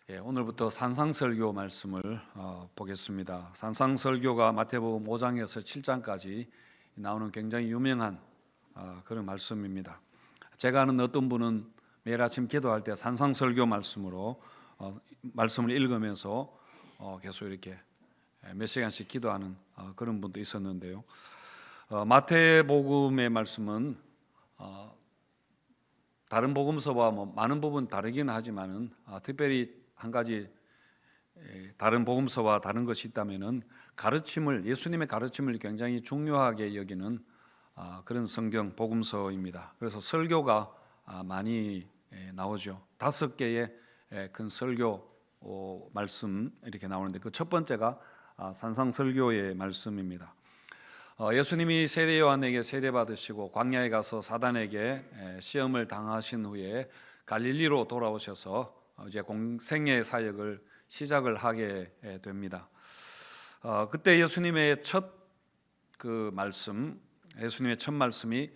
오늘부터 산상설교 말씀을 보겠습니다. 산상설교가 마태복음 5장에서 7장까지 나오는 굉장히 유명한 그런 말씀입니다. 제가 아는 어떤 분은 매일 아침 기도할 때 산상설교 말씀으로 말씀을 읽으면서 계속 이렇게 몇 시간씩 기도하는 그런 분도 있었는데요. 마태복음의 말씀은 다른 복음서와 많은 부분 다르긴 하지만은 특별히 한 가지 다른 복음서와 다른 것이 있다면은 예수님의 가르침을 굉장히 중요하게 여기는 그런 성경 복음서입니다. 그래서 설교가 많이 나오죠. 5개의 큰 설교 말씀 이렇게 나오는데 그 첫 번째가 산상설교의 말씀입니다. 예수님이 세례 요한에게 세례 받으시고 광야에 가서 사단에게 시험을 당하신 후에 갈릴리로 돌아오셔서 이제 공생의 사역을 시작을 하게 됩니다. 그때 예수님의 첫 말씀이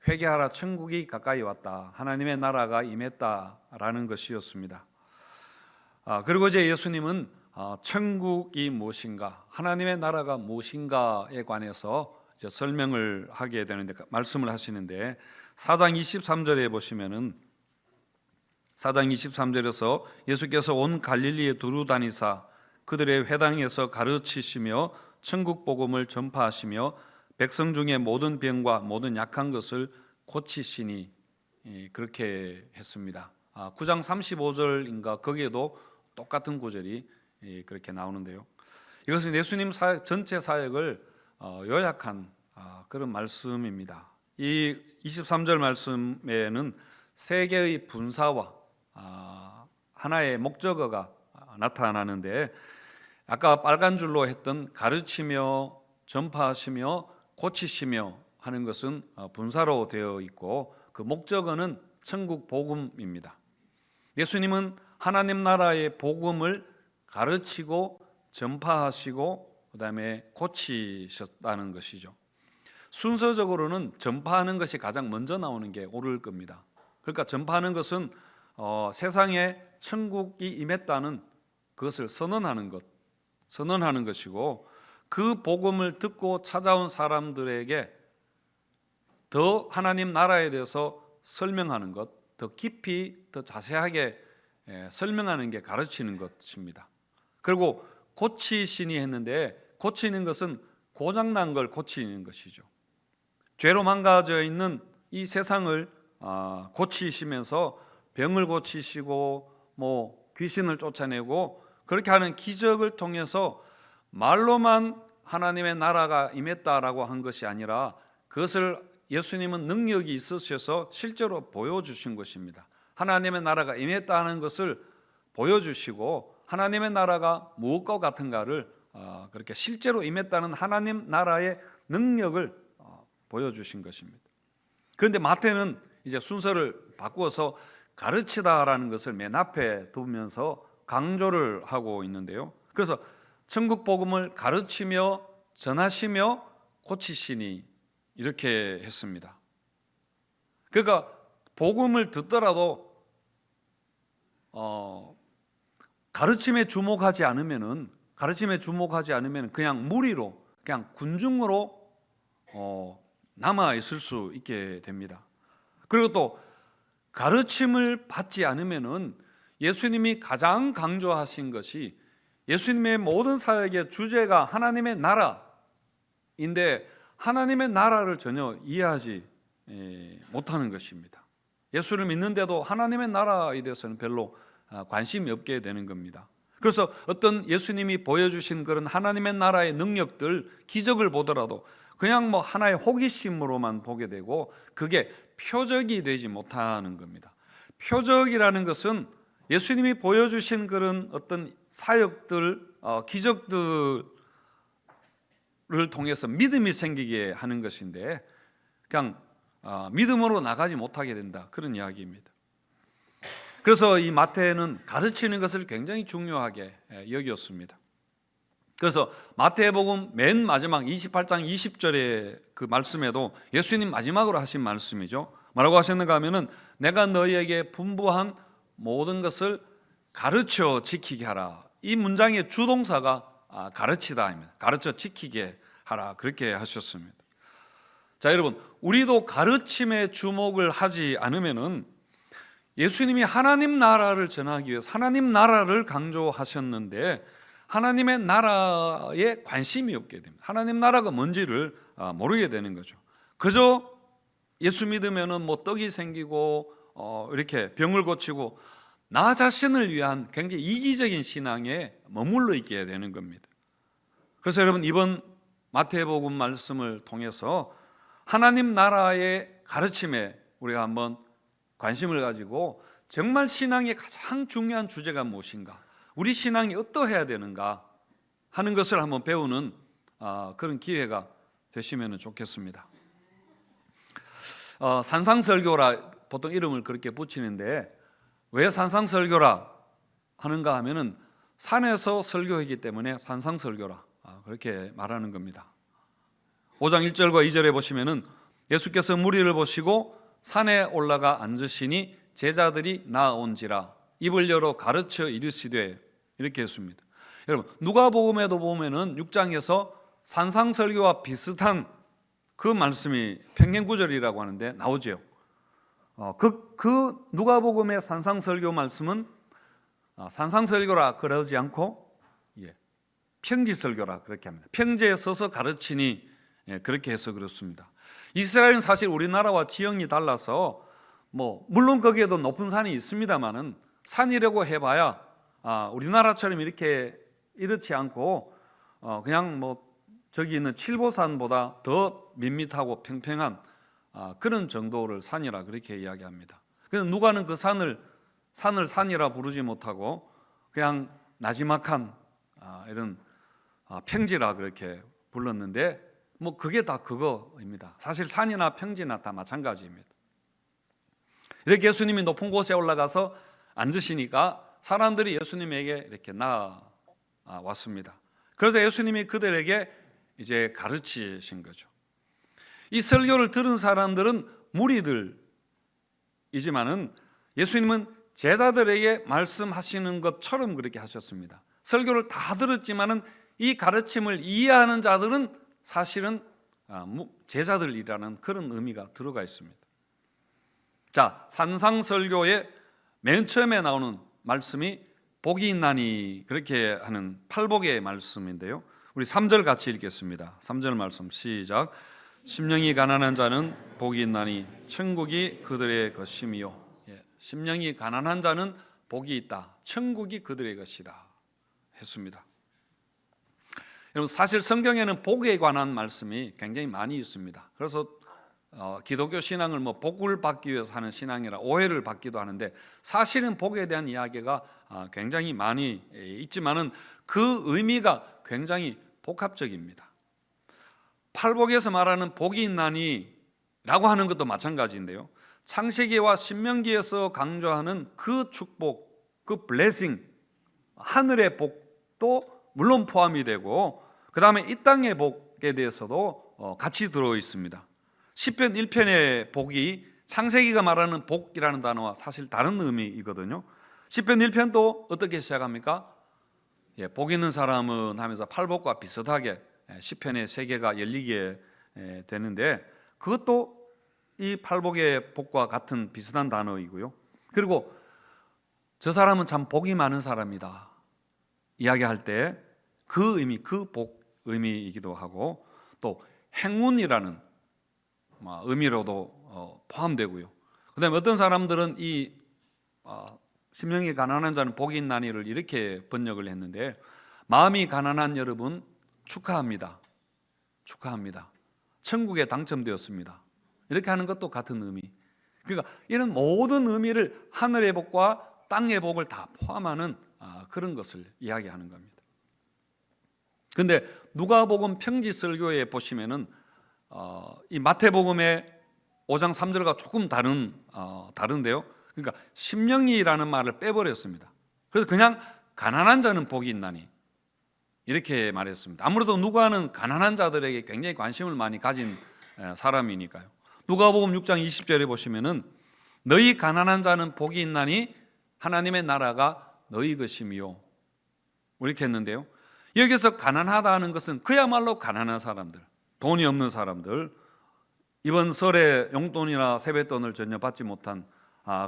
회개하라 천국이 가까이 왔다, 하나님의 나라가 임했다라는 것이었습니다. 그리고 이제 예수님은 천국이 무엇인가, 하나님의 나라가 무엇인가에 관해서 이제 설명을 하게 되는데 말씀을 하시는데 4장 23절에 보시면은 4장 23절에서 예수께서 온 갈릴리에 두루 다니사 그들의 회당에서 가르치시며 천국 복음을 전파하시며 백성 중에 모든 병과 모든 약한 것을 고치시니, 그렇게 했습니다. 9장 35절인가 거기에도 똑같은 구절이 그렇게 나오는데요. 이것은 예수님 전체 사역을 요약한 그런 말씀입니다. 이 23절 말씀에는 세 개의 분사와 하나의 목적어가 나타나는데, 아까 빨간 줄로 했던 가르치며 전파하시며 고치시며 하는 것은 분사로 되어 있고 그 목적어는 천국 복음입니다. 예수님은 하나님 나라의 복음을 가르치고 전파하시고 그다음에 고치셨다는 것이죠. 순서적으로는 전파하는 것이 가장 먼저 나오는 게 옳을 겁니다. 그러니까 전파하는 것은 세상에 천국이 임했다는 그것을 선언하는 것이고, 그 복음을 듣고 찾아온 사람들에게 더 하나님 나라에 대해서 설명하는 것, 더 깊이 더 자세하게 설명하는 게 가르치는 것입니다. 그리고 고치시니 했는데, 고치는 것은 고장난 걸 고치는 것이죠. 죄로 망가져 있는 이 세상을 고치시면서 병을 고치시고 귀신을 쫓아내고 그렇게 하는 기적을 통해서 말로만 하나님의 나라가 임했다라고 한 것이 아니라 그것을 예수님은 능력이 있으셔서 실제로 보여주신 것입니다. 하나님의 나라가 임했다는 것을 보여주시고 하나님의 나라가 무엇과 같은가를 그렇게 실제로 임했다는 하나님 나라의 능력을 보여주신 것입니다. 그런데 마태는 이제 순서를 바꾸어서 가르치다라는 것을 맨 앞에 두면서 강조를 하고 있는데요. 그래서 천국 복음을 가르치며 전하시며 고치시니 이렇게 했습니다. 그러니까 복음을 듣더라도 가르침에 주목하지 않으면 그냥 무리로, 그냥 군중으로 남아 있을 수 있게 됩니다. 그리고 또 가르침을 받지 않으면은 예수님이 가장 강조하신 것이 예수님의 모든 사역의 주제가 하나님의 나라인데 하나님의 나라를 전혀 이해하지 못하는 것입니다. 예수를 믿는데도 하나님의 나라에 대해서는 별로 관심이 없게 되는 겁니다. 그래서 어떤 예수님이 보여주신 그런 하나님의 나라의 능력들, 기적을 보더라도 그냥 하나의 호기심으로만 보게 되고 그게 표적이 되지 못하는 겁니다. 표적이라는 것은 예수님이 보여주신 그런 어떤 사역들, 기적들을 통해서 믿음이 생기게 하는 것인데 그냥 믿음으로 나가지 못하게 된다, 그런 이야기입니다. 그래서 이 마태는 가르치는 것을 굉장히 중요하게 여겼습니다. 그래서 마태복음 맨 마지막 28장 20절의 그 말씀에도 예수님 마지막으로 하신 말씀이죠. 뭐라고 하셨는가 하면은 내가 너희에게 분부한 모든 것을 가르쳐 지키게 하라. 이 문장의 주동사가 가르치다입니다. 가르쳐 지키게 하라 그렇게 하셨습니다. 자, 여러분, 우리도 가르침에 주목을 하지 않으면은 예수님이 하나님 나라를 전하기 위해서 하나님 나라를 강조하셨는데 하나님의 나라에 관심이 없게 됩니다. 하나님 나라가 뭔지를 모르게 되는 거죠. 그저 예수 믿으면은 뭐 떡이 생기고 이렇게 병을 고치고 나 자신을 위한 굉장히 이기적인 신앙에 머물러 있게 되는 겁니다. 그래서 여러분, 이번 마태복음 말씀을 통해서 하나님 나라의 가르침에 우리가 한번 관심을 가지고 정말 신앙의 가장 중요한 주제가 무엇인가, 우리 신앙이 어떠해야 되는가 하는 것을 한번 배우는 그런 기회가 되시면 좋겠습니다. 산상설교라 보통 이름을 그렇게 붙이는데 왜 산상설교라 하는가 하면은 산에서 설교이기 때문에 산상설교라 그렇게 말하는 겁니다. 5장 1절과 2절에 보시면은 예수께서 무리를 보시고 산에 올라가 앉으시니 제자들이 나아온지라 입을 열어 가르쳐 이르시되 이렇게 했습니다. 여러분, 누가복음에도 보면은 6장에서 산상설교와 비슷한 그 말씀이 평행구절이라고 하는데 나오죠. 그 누가복음의 산상설교 말씀은 산상설교라 그러지 않고 평지설교라 그렇게 합니다. 평지에 서서 가르치니 그렇게 해서 그렇습니다. 이스라엘은 사실 우리나라와 지형이 달라서 물론 거기에도 높은 산이 있습니다만은 산이라고 해봐야 우리나라처럼 이렇지 않고 그냥 저기 있는 칠보산보다 더 밋밋하고 평평한 그런 정도를 산이라 그렇게 이야기합니다. 그래서 누가는 그 산을 산이라 부르지 못하고 그냥 나지막한 이런 평지라 그렇게 불렀는데 그게 다 그거입니다. 사실 산이나 평지나 다 마찬가지입니다. 이렇게 예수님이 높은 곳에 올라가서 앉으시니까 사람들이 예수님에게 이렇게 나왔습니다. 그래서 예수님이 그들에게 이제 가르치신 거죠. 이 설교를 들은 사람들은 무리들이지만은 예수님은 제자들에게 말씀하시는 것처럼 그렇게 하셨습니다. 설교를 다 들었지만은 이 가르침을 이해하는 자들은 사실은 제자들이라는 그런 의미가 들어가 있습니다. 자, 산상설교의 맨 처음에 나오는 말씀이 복이 있나니 그렇게 하는 팔복의 말씀인데요. 우리 3절 같이 읽겠습니다. 3절 말씀 시작. 심령이 가난한 자는 복이 있나니 천국이 그들의 것이며. 심령이 가난한 자는 복이 있다. 천국이 그들의 것이다 했습니다. 여러분, 사실 성경에는 복에 관한 말씀이 굉장히 많이 있습니다. 그래서 기독교 신앙을 복을 받기 위해서 하는 신앙이라 오해를 받기도 하는데 사실은 복에 대한 이야기가 굉장히 많이 있지만은 그 의미가 굉장히 복합적입니다. 팔복에서 말하는 복이 있나니 라고 하는 것도 마찬가지인데요. 창세기와 신명기에서 강조하는 그 축복, 그 블레싱, 하늘의 복도 물론 포함이 되고 그 다음에 이 땅의 복에 대해서도 같이 들어 있습니다. 시편 1편의 복이 창세기가 말하는 복이라는 단어와 사실 다른 의미이거든요. 시편 1편도 어떻게 시작합니까? 복 있는 사람은 하면서 팔복과 비슷하게 시편의 세 개가 열리게 되는데 그것도 이 팔복의 복과 같은 비슷한 단어이고요. 그리고 저 사람은 참 복이 많은 사람이다 이야기할 때 그 의미, 그 복 의미이기도 하고 또 행운이라는 의미로도 포함되고요. 그 다음에 어떤 사람들은 이 심령이 가난한 자는 복이 있나니를 이렇게 번역을 했는데 마음이 가난한 여러분 축하합니다. 축하합니다. 천국에 당첨되었습니다. 이렇게 하는 것도 같은 의미. 그러니까 이런 모든 의미를 하늘의 복과 땅의 복을 다 포함하는 그런 것을 이야기하는 겁니다. 그런데 누가복음 평지설교에 보시면은 이 마태복음의 5장 3절과 조금 다른데요. 그러니까 심령이라는 말을 빼버렸습니다. 그래서 그냥 가난한 자는 복이 있나니 이렇게 말했습니다. 아무래도 누가는 가난한 자들에게 굉장히 관심을 많이 가진 사람이니까요. 누가복음 6장 20절에 보시면은 너희 가난한 자는 복이 있나니 하나님의 나라가 너희 것이미요. 이렇게 했는데요. 여기서 가난하다 하는 것은 그야말로 가난한 사람들, 돈이 없는 사람들, 이번 설에 용돈이나 세뱃돈을 전혀 받지 못한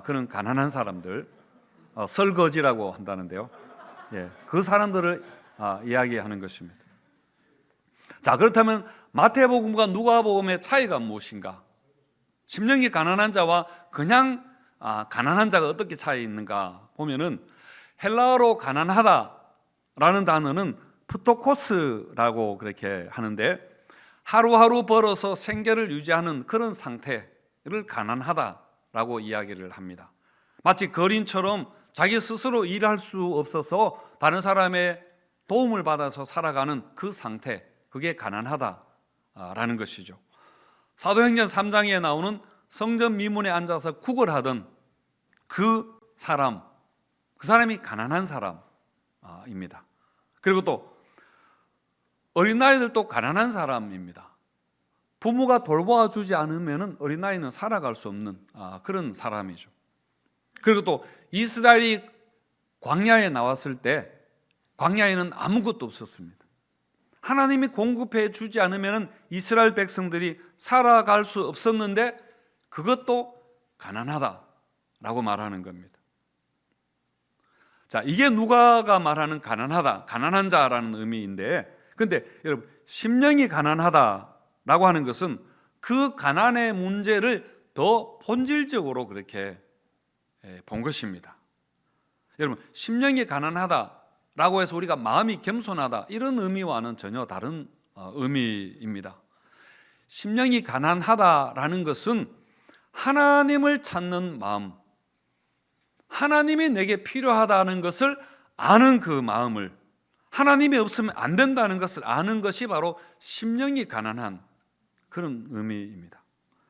그런 가난한 사람들, 설거지라고 한다는데요. 그 사람들을 이야기하는 것입니다. 자, 그렇다면 마태복음과 누가복음의 차이가 무엇인가? 심령이 가난한 자와 그냥 가난한 자가 어떻게 차이 있는가 보면은, 헬라어로 가난하다라는 단어는 프토코스라고 그렇게 하는데, 하루하루 벌어서 생계를 유지하는 그런 상태를 가난하다라고 이야기를 합니다. 마치 거린처럼 자기 스스로 일할 수 없어서 다른 사람의 도움을 받아서 살아가는 그 상태, 그게 가난하다라는 것이죠. 사도행전 3장에 나오는 성전 미문에 앉아서 구걸하던 그 사람이 가난한 사람입니다. 그리고 또 어린아이들도 가난한 사람입니다. 부모가 돌보아주지 않으면 어린아이는 살아갈 수 없는 그런 사람이죠. 그리고 또 이스라엘이 광야에 나왔을 때 광야에는 아무것도 없었습니다. 하나님이 공급해 주지 않으면 이스라엘 백성들이 살아갈 수 없었는데, 그것도 가난하다라고 말하는 겁니다. 자, 이게 누가가 말하는 가난하다, 가난한 자라는 의미인데, 근데 여러분, 심령이 가난하다라고 하는 것은 그 가난의 문제를 더 본질적으로 그렇게 본 것입니다. 여러분, 심령이 가난하다라고 해서 우리가 마음이 겸손하다, 이런 의미와는 전혀 다른 의미입니다. 심령이 가난하다라는 것은 하나님을 찾는 마음, 하나님이 내게 필요하다는 것을 아는 그 마음을, 하나님이 없으면 안 된다는 것을 아는 것이 바로 심령이 가난한 그런 의미입니다.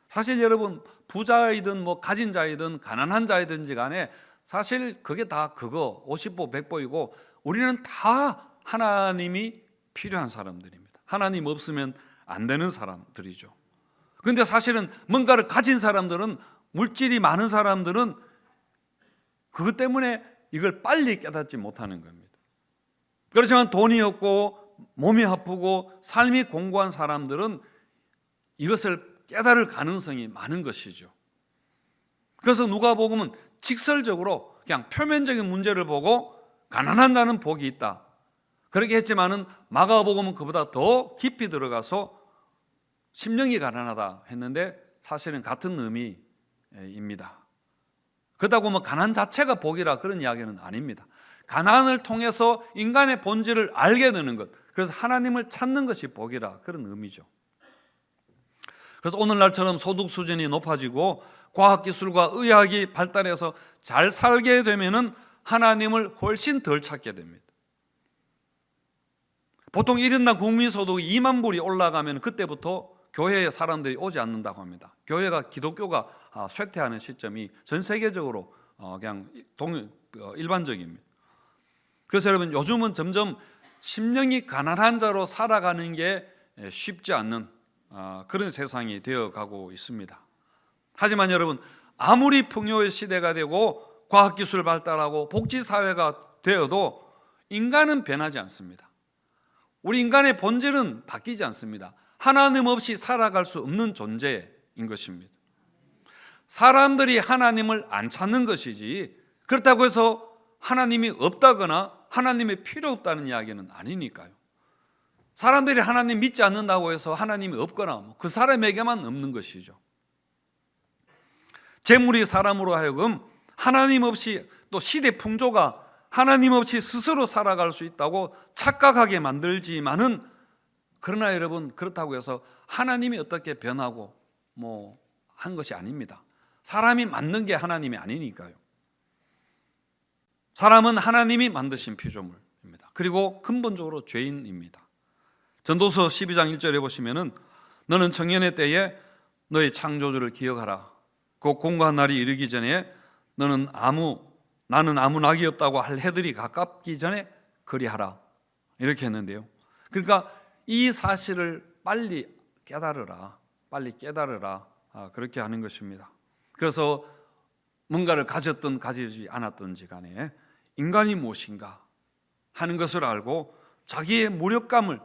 사실 여러분, 부자이든 가진 자이든 가난한 자이든지 간에 사실 그게 다 50보 100보이고, 우리는 다 하나님이 필요한 사람들입니다. 하나님 없으면 안 되는 사람들이죠. 그런데 사실은 뭔가를 가진 사람들은, 물질이 많은 사람들은 그것 때문에 이걸 빨리 깨닫지 못하는 겁니다. 그렇지만 돈이 없고 몸이 아프고 삶이 공고한 사람들은 이것을 깨달을 가능성이 많은 것이죠. 그래서 누가복음은 직설적으로 그냥 표면적인 문제를 보고 가난한 자는 복이 있다, 그렇게 했지만은 마가복음은 그보다 더 깊이 들어가서 심령이 가난하다 했는데, 사실은 같은 의미입니다. 그렇다고 가난 자체가 복이라 그런 이야기는 아닙니다. 가난을 통해서 인간의 본질을 알게 되는 것, 그래서 하나님을 찾는 것이 복이라 그런 의미죠. 그래서 오늘날처럼 소득 수준이 높아지고 과학기술과 의학이 발달해서 잘 살게 되면은 하나님을 훨씬 덜 찾게 됩니다. 보통 1인당 국민소득이 2만 불이 올라가면 그때부터 교회에 사람들이 오지 않는다고 합니다. 교회가, 기독교가 쇠퇴하는 시점이 전 세계적으로 그냥 일반적입니다. 그래서 여러분, 요즘은 점점 심령이 가난한 자로 살아가는 게 쉽지 않는 그런 세상이 되어가고 있습니다. 하지만 여러분, 아무리 풍요의 시대가 되고 과학기술 발달하고 복지사회가 되어도 인간은 변하지 않습니다. 우리 인간의 본질은 바뀌지 않습니다. 하나님 없이 살아갈 수 없는 존재인 것입니다. 사람들이 하나님을 안 찾는 것이지, 그렇다고 해서 하나님이 없다거나 하나님이 필요 없다는 이야기는 아니니까요. 사람들이 하나님 믿지 않는다고 해서 하나님이 없거나 그 사람에게만 없는 것이죠. 재물이 사람으로 하여금 하나님 없이, 또 시대 풍조가 하나님 없이 스스로 살아갈 수 있다고 착각하게 만들지만은, 그러나 여러분, 그렇다고 해서 하나님이 어떻게 변하고 한 것이 아닙니다. 사람이 만든 게 하나님이 아니니까요. 사람은 하나님이 만드신 피조물입니다. 그리고 근본적으로 죄인입니다. 전도서 12장 1절에 보시면은, 너는 청년의 때에 너의 창조주를 기억하라. 곧 공고한 날이 이르기 전에 나는 아무 낙이 없다고 할 해들이 가깝기 전에 그리하라, 이렇게 했는데요. 그러니까 이 사실을 빨리 깨달으라, 그렇게 하는 것입니다. 그래서 뭔가를 가졌든 가지지 않았든지 간에 인간이 무엇인가 하는 것을 알고 자기의 무력감을,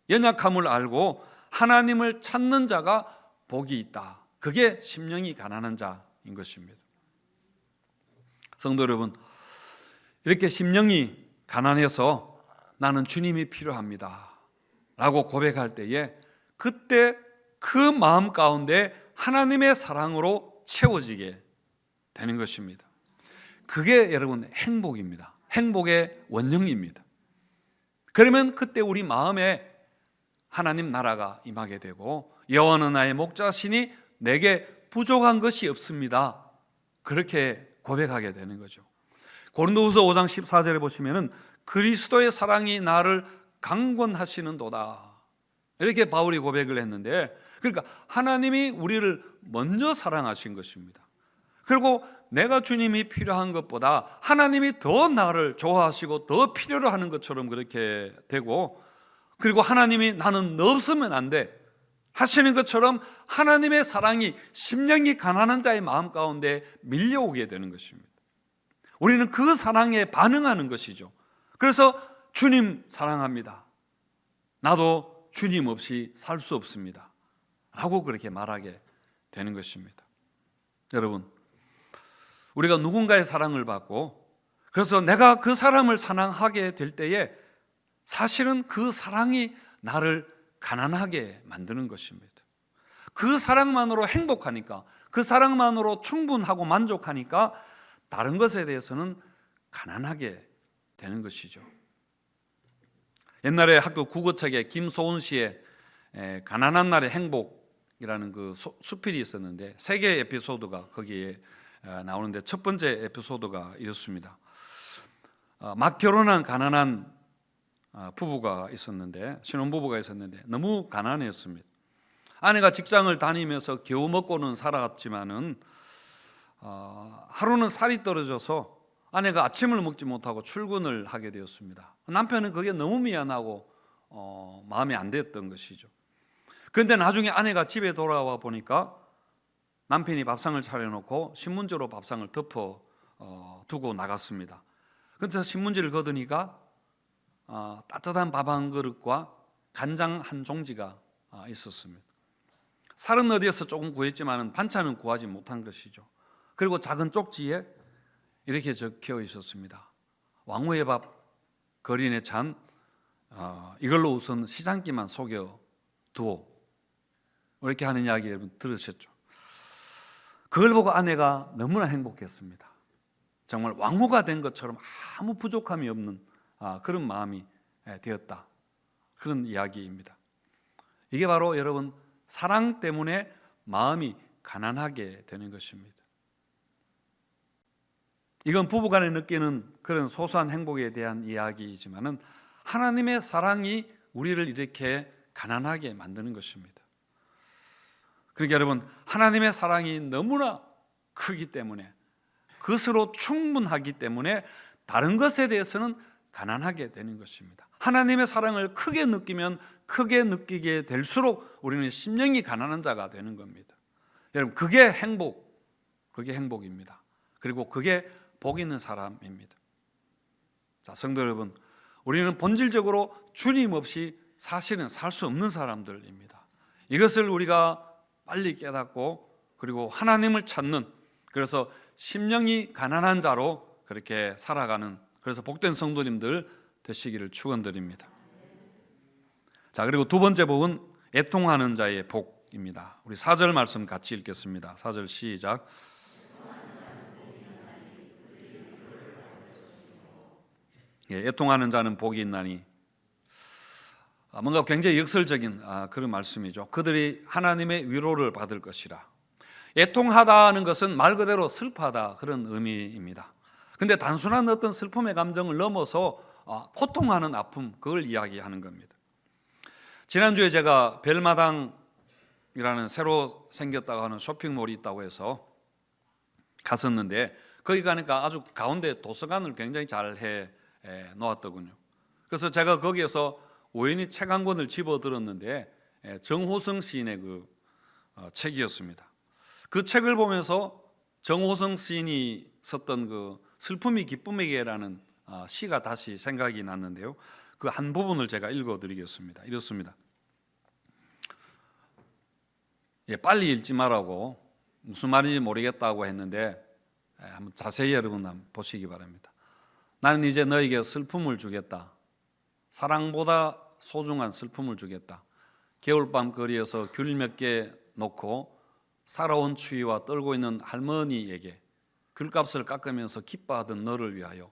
연약함을 알고 하나님을 찾는 자가 복이 있다. 그게 심령이 가난한 자인 것입니다. 성도 여러분, 이렇게 심령이 가난해서 나는 주님이 필요합니다 라고 고백할 때에 그때 그 마음 가운데 하나님의 사랑으로 채워지게 되는 것입니다. 그게 여러분 행복입니다. 행복의 원형입니다. 그러면 그때 우리 마음에 하나님 나라가 임하게 되고 여호와는 나의 목자시니 내게 부족한 것이 없습니다. 그렇게 고백하게 되는 거죠. 고린도후서 5장 14절에 보시면은 그리스도의 사랑이 나를 강권하시는도다. 이렇게 바울이 고백을 했는데, 그러니까 하나님이 우리를 먼저 사랑하신 것입니다. 그리고 내가 주님이 필요한 것보다 하나님이 더 나를 좋아하시고 더 필요로 하는 것처럼 그렇게 되고, 그리고 하나님이 나는 너 없으면 안 돼 하시는 것처럼 하나님의 사랑이 심령이 가난한 자의 마음 가운데 밀려오게 되는 것입니다. 우리는 그 사랑에 반응하는 것이죠. 그래서 주님 사랑합니다, 나도 주님 없이 살 수 없습니다 라고 그렇게 말하게 되는 것입니다. 여러분, 우리가 누군가의 사랑을 받고 그래서 내가 그 사람을 사랑하게 될 때에 사실은 그 사랑이 나를 가난하게 만드는 것입니다. 그 사랑만으로 행복하니까, 그 사랑만으로 충분하고 만족하니까 다른 것에 대해서는 가난하게 되는 것이죠. 옛날에 학교 국어책에 김소은 씨의 가난한 날의 행복이라는 그 수필이 있었는데 세 개의 에피소드가 거기에 나오는데 첫 번째 에피소드가 이렇습니다. 막 결혼한 가난한 부부가 있었는데, 신혼부부가 있었는데 너무 가난했습니다. 아내가 직장을 다니면서 겨우 먹고는 살았지만은 하루는 살이 떨어져서 아내가 아침을 먹지 못하고 출근을 하게 되었습니다. 남편은 그게 너무 미안하고 마음에 안 됐던 것이죠. 그런데 나중에 아내가 집에 돌아와 보니까 남편이 밥상을 차려놓고 신문지로 밥상을 덮어 두고 나갔습니다. 그래서 신문지를 걷으니까 따뜻한 밥 한 그릇과 간장 한 종지가 있었습니다. 살은 어디에서 조금 구했지만 반찬은 구하지 못한 것이죠. 그리고 작은 쪽지에 이렇게 적혀 있었습니다. 왕후의 밥 거린에 찬 이걸로 우선 시장기만 속여 두어, 이렇게 하는 이야기 여러분 들으셨죠? 그걸 보고 아내가 너무나 행복했습니다. 정말 왕후가 된 것처럼 아무 부족함이 없는 그런 마음이 되었다, 그런 이야기입니다. 이게 바로 여러분 사랑 때문에 마음이 가난하게 되는 것입니다. 이건 부부간에 느끼는 그런 소소한 행복에 대한 이야기이지만은 하나님의 사랑이 우리를 이렇게 가난하게 만드는 것입니다. 그러니까 여러분, 하나님의 사랑이 너무나 크기 때문에, 그것으로 충분하기 때문에 다른 것에 대해서는 가난하게 되는 것입니다. 하나님의 사랑을 크게 느끼면 크게 느끼게 될수록 우리는 심령이 가난한 자가 되는 겁니다. 여러분, 그게 행복입니다. 그리고 그게 복 있는 사람입니다. 자, 성도 여러분, 우리는 본질적으로 주님 없이 사실은 살 수 없는 사람들입니다. 이것을 우리가 빨리 깨닫고 그리고 하나님을 찾는, 그래서 심령이 가난한 자로 그렇게 살아가는, 그래서 복된 성도님들 되시기를 축원드립니다. 자, 그리고 두 번째 복은 애통하는 자의 복입니다. 우리 4절 말씀 같이 읽겠습니다. 4절 시작. 애통하는 자는 복이 있나니, 뭔가 굉장히 역설적인 그런 말씀이죠. 그들이 하나님의 위로를 받을 것이라. 애통하다는 것은 말 그대로 슬퍼하다, 그런 의미입니다. 근데 단순한 어떤 슬픔의 감정을 넘어서 고통하는 아픔, 그걸 이야기하는 겁니다. 지난주에 제가 벨마당이라는 새로 생겼다고 하는 쇼핑몰이 있다고 해서 갔었는데, 거기 가니까 아주 가운데 도서관을 굉장히 잘 해 놓았더군요. 그래서 제가 거기에서 우연히 책 한 권을 집어들었는데 정호성 시인의 그 책이었습니다. 그 책을 보면서 정호성 시인이 썼던 그 슬픔이 기쁨에게라는 시가 다시 생각이 났는데요. 그 한 부분을 제가 읽어드리겠습니다. 이렇습니다. 빨리 읽지 말라고 무슨 말인지 모르겠다고 했는데 한번 자세히 여러분 한번 보시기 바랍니다. 나는 이제 너에게 슬픔을 주겠다. 사랑보다 소중한 슬픔을 주겠다. 겨울밤 거리에서 귤 몇 개 놓고 살아온 추위와 떨고 있는 할머니에게 귤값을 깎으면서 기뻐하던 너를 위하여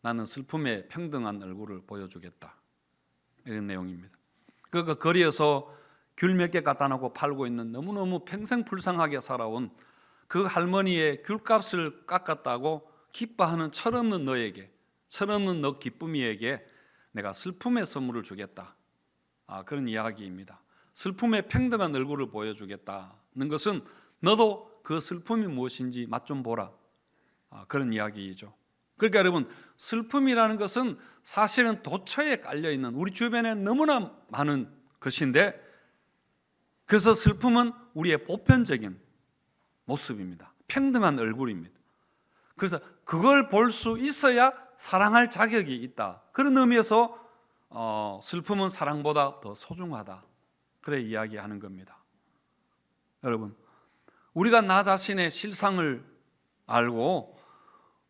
나는 슬픔의 평등한 얼굴을 보여주겠다. 이런 내용입니다. 그 거리에서 귤 몇 개 갖다 놓고 팔고 있는 너무너무 평생 불쌍하게 살아온 그 할머니의 귤값을 깎았다고 기뻐하는 철없는 너에게, 철없는 너 기쁨이에게 내가 슬픔의 선물을 주겠다. 그런 이야기입니다. 슬픔의 평등한 얼굴을 보여주겠다는 것은 너도 그 슬픔이 무엇인지 맛 좀 보라. 그런 이야기이죠. 그러니까 여러분, 슬픔이라는 것은 사실은 도처에 깔려있는 우리 주변에 너무나 많은 것인데, 그래서 슬픔은 우리의 보편적인 모습입니다. 평등한 얼굴입니다. 그래서 그걸 볼 수 있어야 사랑할 자격이 있다. 그런 의미에서 슬픔은 사랑보다 더 소중하다. 그래 이야기하는 겁니다. 여러분, 우리가 나 자신의 실상을 알고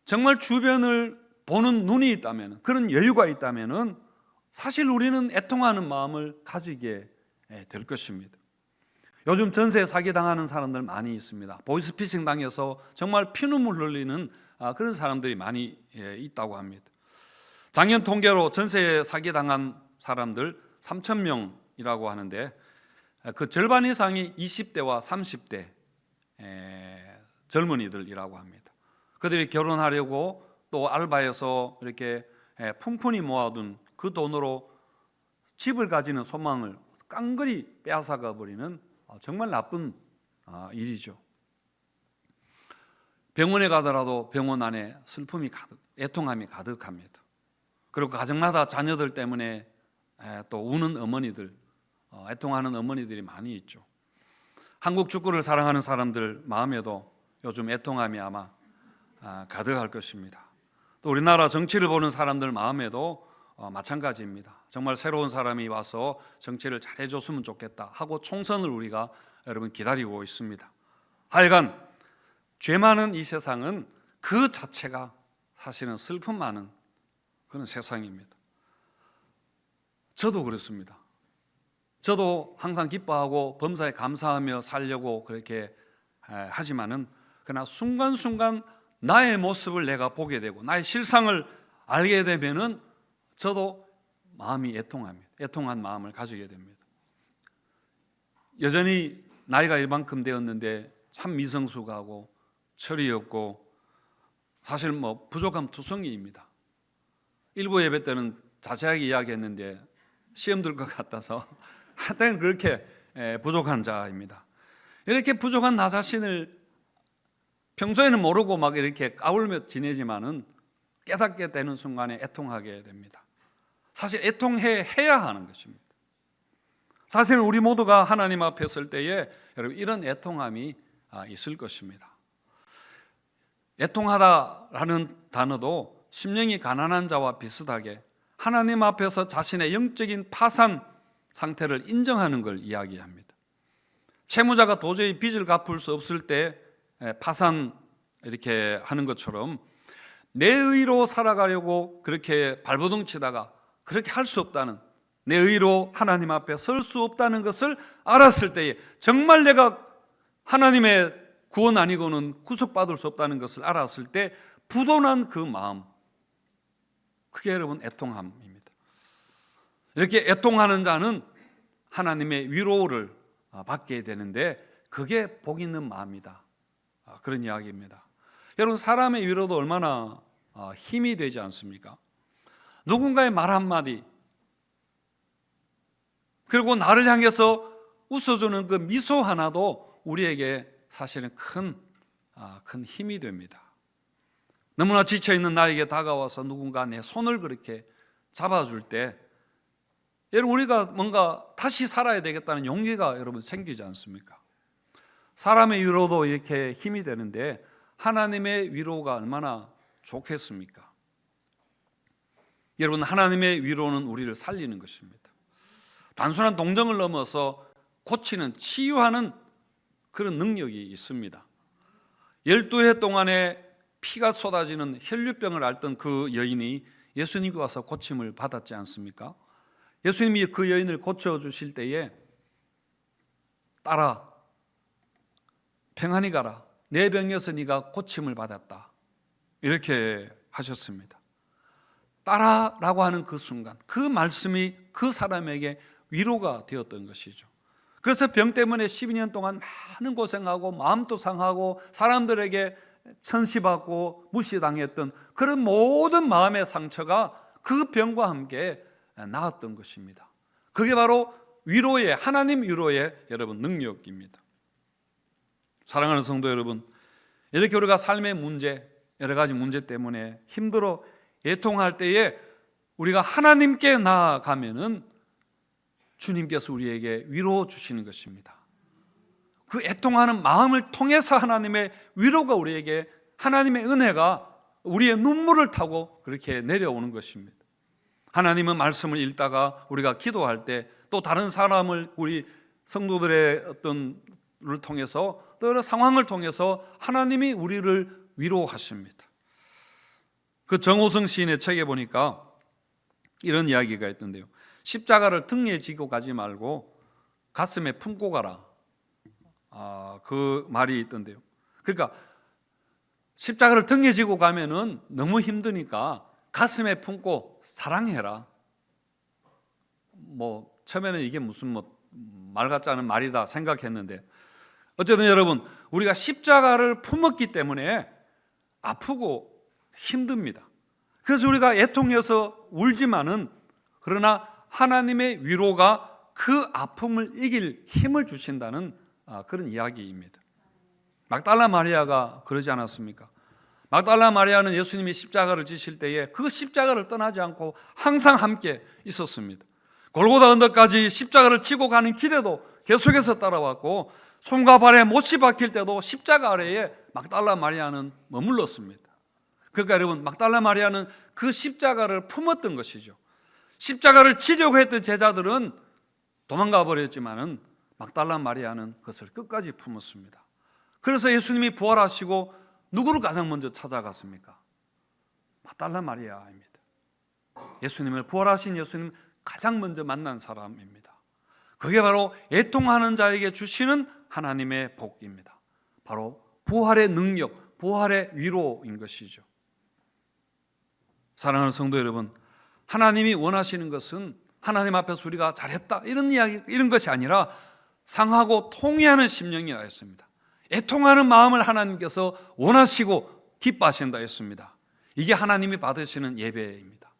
정말 주변을 보는 눈이 있다면, 그런 여유가 있다면 사실 우리는 애통하는 마음을 가지게 될 것입니다. 요즘 전세 사기당하는 사람들 많이 있습니다. 보이스피싱 당해서 정말 피눈물 흘리는 그런 사람들이 많이 있다고 합니다. 작년 통계로 전세 사기당한 사람들 3,000명이라고 하는데 그 절반 이상이 20대와 30대 젊은이들이라고 합니다. 그들이 결혼하려고 또 알바해서 이렇게 푼푼히 모아둔 그 돈으로 집을 가지는 소망을 깡그리 빼앗아가 버리는 정말 나쁜 일이죠. 병원에 가더라도 병원 안에 슬픔이 가득, 애통함이 가득합니다. 그리고 가정마다 자녀들 때문에 또 우는 어머니들, 애통하는 어머니들이 많이 있죠. 한국 축구를 사랑하는 사람들 마음에도 요즘 애통함이 아마 가득할 것입니다. 또 우리나라 정치를 보는 사람들 마음에도 마찬가지입니다. 정말 새로운 사람이 와서 정치를 잘해줬으면 좋겠다 하고 총선을 우리가 여러분 기다리고 있습니다. 하여간 죄 많은 이 세상은 그 자체가 사실은 슬픔 많은 그런 세상입니다. 저도 그렇습니다. 저도 항상 기뻐하고 범사에 감사하며 살려고 그렇게 하지만은 그러나 순간순간 나의 모습을 내가 보게 되고 나의 실상을 알게 되면은 저도 마음이 애통합니다. 애통한 마음을 가지게 됩니다. 여전히 나이가 이만큼 되었는데 참 미성숙하고 철이 없고 사실 부족함 투성이입니다. 일부 예배 때는 자세하게 이야기했는데 시험 들 것 같아서 하여튼 그렇게 부족한 자입니다. 이렇게 부족한 나 자신을 평소에는 모르고 막 이렇게 까불며 지내지만은 깨닫게 되는 순간에 애통하게 됩니다. 사실 애통해야 하는 것입니다. 사실은 우리 모두가 하나님 앞에 설 때에 여러분 이런 애통함이 있을 것입니다. 애통하다라는 단어도 심령이 가난한 자와 비슷하게 하나님 앞에서 자신의 영적인 파산 상태를 인정하는 걸 이야기합니다. 채무자가 도저히 빚을 갚을 수 없을 때 파산 이렇게 하는 것처럼 내 의로 살아가려고 그렇게 발버둥 치다가 그렇게 할 수 없다는, 내 의로 하나님 앞에 설 수 없다는 것을 알았을 때에 정말 내가 하나님의 구원 아니고는 구속받을 수 없다는 것을 알았을 때 부도난 그 마음, 그게 여러분 애통함입니다. 이렇게 애통하는 자는 하나님의 위로를 받게 되는데 그게 복 있는 마음이다. 그런 이야기입니다. 여러분 사람의 위로도 얼마나 힘이 되지 않습니까? 누군가의 말 한마디, 그리고 나를 향해서 웃어주는 그 미소 하나도 우리에게 사실은 큰 힘이 됩니다. 너무나 지쳐있는 나에게 다가와서 누군가 내 손을 그렇게 잡아줄 때 여러분 우리가 뭔가 다시 살아야 되겠다는 용기가 여러분 생기지 않습니까? 사람의 위로도 이렇게 힘이 되는데 하나님의 위로가 얼마나 좋겠습니까? 여러분, 하나님의 위로는 우리를 살리는 것입니다. 단순한 동정을 넘어서 고치는, 치유하는 그런 능력이 있습니다. 12해 동안에 피가 쏟아지는 혈류병을 앓던 그 여인이 예수님께 와서 고침을 받았지 않습니까? 예수님이 그 여인을 고쳐주실 때에 딸아, 평안히 가라, 내 병에서 네가 고침을 받았다, 이렇게 하셨습니다. 딸아라고 하는 그 순간, 그 말씀이 그 사람에게 위로가 되었던 것이죠. 그래서 병 때문에 12년 동안 많은 고생하고 마음도 상하고 사람들에게 천시받고 무시당했던 그런 모든 마음의 상처가 그 병과 함께 나았던 것입니다. 그게 바로 위로의, 하나님 위로의 여러분 능력입니다. 사랑하는 성도 여러분, 이렇게 우리가 삶의 문제, 여러 가지 문제 때문에 힘들어 애통할 때에 우리가 하나님께 나아가면은 주님께서 우리에게 위로 주시는 것입니다. 그 애통하는 마음을 통해서 하나님의 위로가 우리에게, 하나님의 은혜가 우리의 눈물을 타고 그렇게 내려오는 것입니다. 하나님은 말씀을 읽다가 우리가 기도할 때, 또 다른 사람을, 우리 성도들의 어떤 를 통해서, 또 여러 상황을 통해서 하나님이 우리를 위로하십니다. 그 정호성 시인의 책에 보니까 이런 이야기가 있던데요. 십자가를 등에 지고 가지 말고 가슴에 품고 가라, 그 말이 있던데요. 그러니까 십자가를 등에 지고 가면은 너무 힘드니까 가슴에 품고 사랑해라. 뭐 처음에는 이게 무슨 말 같지 않은 말이다 생각했는데, 어쨌든 여러분, 우리가 십자가를 품었기 때문에 아프고 힘듭니다. 그래서 우리가 애통해서 울지만은, 그러나 하나님의 위로가 그 아픔을 이길 힘을 주신다는 그런 이야기입니다. 막달라 마리아가 그러지 않았습니까? 막달라 마리아는 예수님이 십자가를 지실 때에 그 십자가를 떠나지 않고 항상 함께 있었습니다. 골고다 언덕까지 십자가를 지고 가는 길에도 계속해서 따라왔고, 손과 발에 못이 박힐 때도 십자가 아래에 막달라 마리아는 머물렀습니다. 그러니까 여러분, 막달라 마리아는 그 십자가를 품었던 것이죠. 십자가를 지려고 했던 제자들은 도망가 버렸지만은 막달라 마리아는 그것을 끝까지 품었습니다. 그래서 예수님이 부활하시고 누구를 가장 먼저 찾아갔습니까? 막달라 마리아입니다. 예수님을, 부활하신 예수님 가장 먼저 만난 사람입니다. 그게 바로 애통하는 자에게 주시는 하나님의 복입니다. 바로 부활의 능력, 부활의 위로인 것이죠. 사랑하는 성도 여러분, 하나님이 원하시는 것은 하나님 앞에서 우리가 잘했다 이런 것이 아니라 상하고 통회하는 심령이라 했습니다. 애통하는 마음을 하나님께서 원하시고 기뻐하신다 했습니다. 이게 하나님이 받으시는 예배입니다.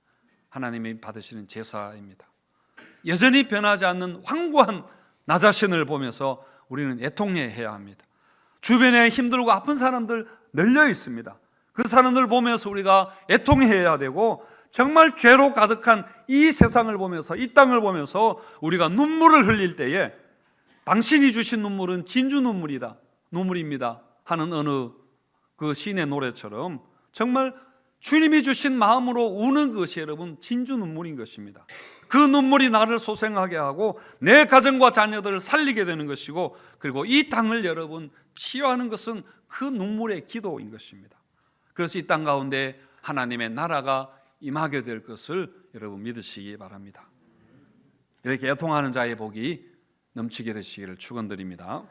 하나님이 받으시는 제사입니다. 여전히 변하지 않는 황구한 나 자신을 보면서 우리는 애통해야 합니다. 주변에 힘들고 아픈 사람들 널려 있습니다. 그 사람들 보면서 우리가 애통해야 되고, 정말 죄로 가득한 이 세상을 보면서, 이 땅을 보면서 우리가 눈물을 흘릴 때에 당신이 주신 눈물은 진주 눈물입니다 하는 어느 그 시인의 노래처럼 정말 주님이 주신 마음으로 우는 것이 여러분 진주 눈물인 것입니다. 그 눈물이 나를 소생하게 하고 내 가정과 자녀들을 살리게 되는 것이고, 그리고 이 땅을 여러분 치유하는 것은 그 눈물의 기도인 것입니다. 그래서 이 땅 가운데 하나님의 나라가 임하게 될 것을 여러분 믿으시기 바랍니다. 이렇게 애통하는 자의 복이 넘치게 되시기를 축원드립니다.